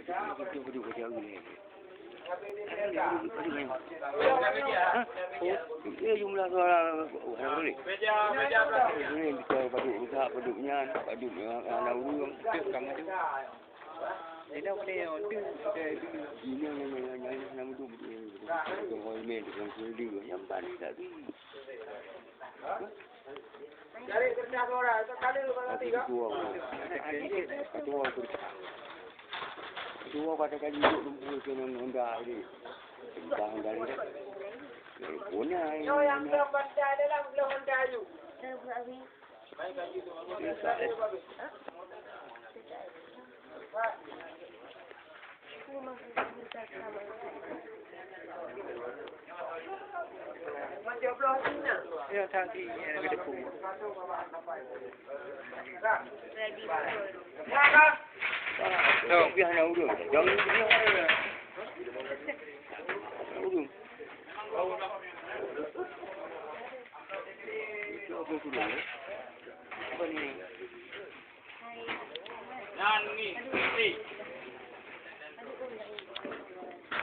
Berduk kerja aku ni. Dia jumlah orang ni. Ini kita paduknya, paduk lalu kamu tu. Ini apa ni? Ini nama tu orang main dengan kulit yang bani tadi. Cari kerja orang, sekali lepas tiga. Dua pada kali duduk lumpur ke nonda ini. Jangan dari dah. Punya ini. Yang belum pandai adalah belum pandai you. Baik kaji tu. Macam belah sini. Ya, tadi ada depan. Ready. Biar nak urut. Jangan biar. Urut. Apa sudah? Apa ni? Nan ni.